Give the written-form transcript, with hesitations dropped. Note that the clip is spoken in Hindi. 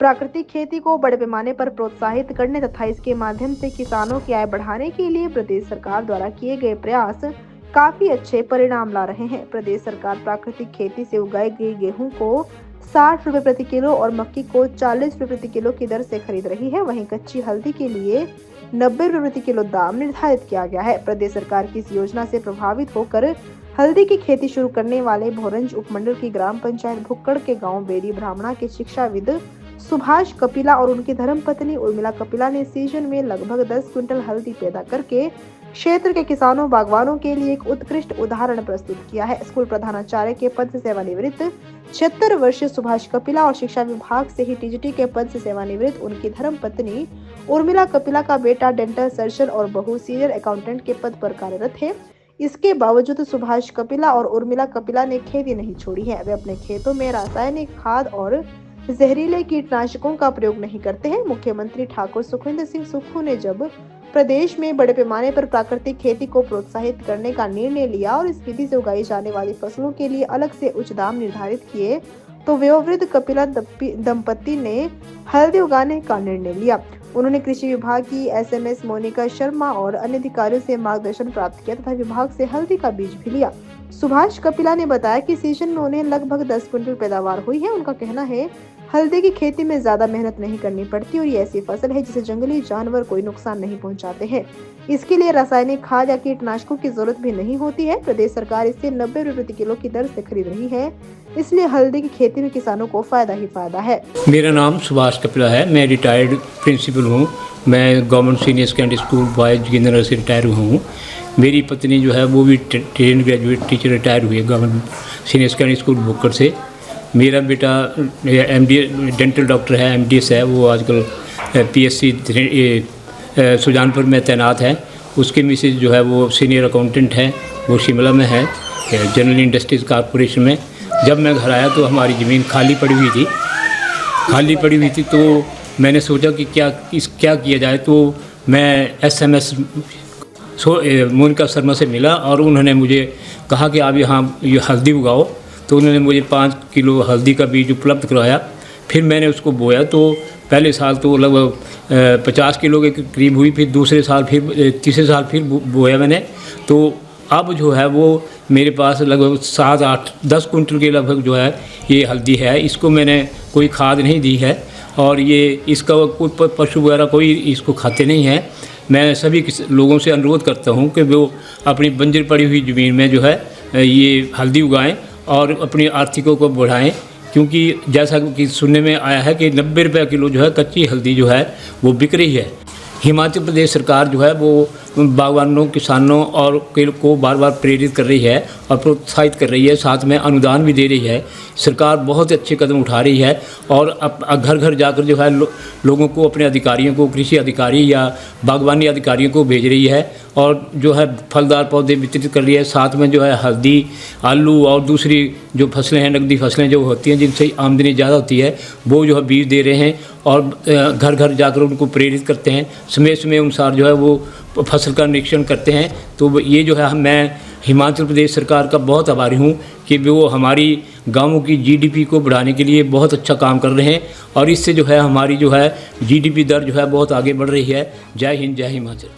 प्राकृतिक खेती को बड़े पैमाने पर प्रोत्साहित करने तथा इसके माध्यम से किसानों की आय बढ़ाने के लिए प्रदेश सरकार द्वारा किए गए प्रयास काफी अच्छे परिणाम ला रहे हैं। प्रदेश सरकार प्राकृतिक खेती से उगाई गई गेहूं को 60 रुपए प्रति किलो और मक्की को 40 रुपए प्रति किलो की दर से खरीद रही है। वहीं कच्ची हल्दी के लिए 90 रुपए प्रति किलो दाम निर्धारित किया गया है। प्रदेश सरकार की इस योजना से प्रभावित होकर हल्दी की खेती शुरू करने वाले भोरंज उपमंडल की ग्राम पंचायत भुक्कड़ के गांव बेरी ब्राह्मणा के शिक्षाविद सुभाष कपिला और उनकी धर्मपत्नी उर्मिला कपिला ने सीजन में लगभग 10 क्विंटल हल्दी पैदा करके क्षेत्र के किसानों बागवानों के लिए एक उत्कृष्ट उदाहरण प्रस्तुत किया है। स्कूल प्रधानाचार्य के पद से सेवानिवृत्त 76 वर्षीय सुभाष कपिला और शिक्षा विभाग से ही टीजीटी के पद से सेवानिवृत्त उनकी धर्मपत्नी उर्मिला कपिला का बेटा डेंटल सर्जन और बहू सीनियर अकाउंटेंट के पद पर कार्यरत है। इसके बावजूद सुभाष कपिला और उर्मिला कपिला ने खेती नहीं छोड़ी है। वे अपने खेतों में रासायनिक खाद और जहरीले कीटनाशकों का प्रयोग नहीं करते हैं। मुख्यमंत्री ठाकुर सुखविंदर सिंह सुक्खू ने जब प्रदेश में बड़े पैमाने पर प्राकृतिक खेती को प्रोत्साहित करने का निर्णय लिया और इस विधि से उगाई जाने वाली फसलों के लिए अलग से उच्च दाम निर्धारित किए, तो वयोवृद्ध कपिला दंपति ने हल्दी उगाने का निर्णय लिया। उन्होंने कृषि विभाग की एसएमएस मोनिका शर्मा और अन्य अधिकारियों से मार्गदर्शन प्राप्त किया तथा विभाग से हल्दी का बीज भी लिया। सुभाष कपिला ने बताया कि सीजन में उन्हें लगभग 10 क्विंटल पैदावार हुई है। उनका कहना है हल्दी की खेती में ज्यादा मेहनत नहीं करनी पड़ती और ये ऐसी फसल है जिसे जंगली जानवर कोई नुकसान नहीं पहुंचाते हैं। इसके लिए रासायनिक खाद या कीटनाशकों की जरूरत भी नहीं होती है। प्रदेश सरकार इसे 90 रुपए प्रति किलो की दर से खरीद रही है, इसलिए हल्दी की खेती में किसानों को फायदा ही फायदा है। मेरा नाम सुभाष कपिला है। मैं रिटायर्ड प्रिंसिपल हूँ। मैं government senior secondary school boys Jogindernagar से रिटायर हुआ हूँ। मेरी पत्नी जो है वो भी ट्रेन ग्रेजुएट टीचर रिटायर हुई है गवर्नमेंट सीनियर सेकेंडरी स्कूल भुक्कड़ से। मेरा बेटा एमडी डेंटल डॉक्टर है, एमडीएस है। वो आजकल पीएससी सुजानपुर में तैनात है। उसके मिसेज जो है वो सीनियर अकाउंटेंट है, वो शिमला में है जनरल इंडस्ट्रीज कॉरपोरेशन में। जब मैं घर आया तो हमारी ज़मीन खाली पड़ी हुई थी तो मैंने सोचा कि क्या किया जाए। तो मैं एसएमएस मोनिका शर्मा से मिला और उन्होंने मुझे कहा कि आप यहाँ ये हल्दी उगाओ। तो उन्होंने मुझे 5 किलो हल्दी का बीज उपलब्ध करवाया। फिर मैंने उसको बोया तो पहले साल तो लगभग 50 किलो के करीब हुई। फिर दूसरे साल तीसरे साल फिर बोया मैंने। तो अब जो है वो मेरे पास लगभग 7, 8, 10 कुंटल के लगभग जो है ये हल्दी है। इसको मैंने कोई खाद नहीं दी है और ये इसका कोई पशु वगैरह कोई इसको खाते नहीं है। मैं सभी लोगों से अनुरोध करता हूँ कि वो अपनी बंजर पड़ी हुई ज़मीन में जो है ये हल्दी उगाएं और अपनी आर्थिकों को बढ़ाएं, क्योंकि जैसा कि सुनने में आया है कि 90 रुपये किलो जो है कच्ची हल्दी जो है वो बिक रही है। हिमाचल प्रदेश सरकार जो है वो बागवानों, किसानों और को बार बार प्रेरित कर रही है और प्रोत्साहित कर रही है, साथ में अनुदान भी दे रही है। सरकार बहुत अच्छे कदम उठा रही है और अब घर घर जाकर जो है लोगों को, अपने अधिकारियों को, कृषि अधिकारी या बागवानी अधिकारियों को भेज रही है और जो है फलदार पौधे वितरित कर रही है। साथ में जो है हल्दी, आलू और दूसरी जो फसलें हैं, नकदी फसलें जो होती हैं जिनसे आमदनी ज़्यादा होती है, वो जो है बीज दे रहे हैं और घर घर जाकर उनको प्रेरित करते हैं। समय समय अनुसार जो है वो फसल का निरीक्षण करते हैं। तो ये जो है मैं हिमाचल प्रदेश सरकार का बहुत आभारी हूँ कि वो हमारी गाँवों की जीडीपी को बढ़ाने के लिए बहुत अच्छा काम कर रहे हैं और इससे जो है हमारी जो है जीडीपी दर जो है बहुत आगे बढ़ रही है। जय हिंद, जय हिमाचल।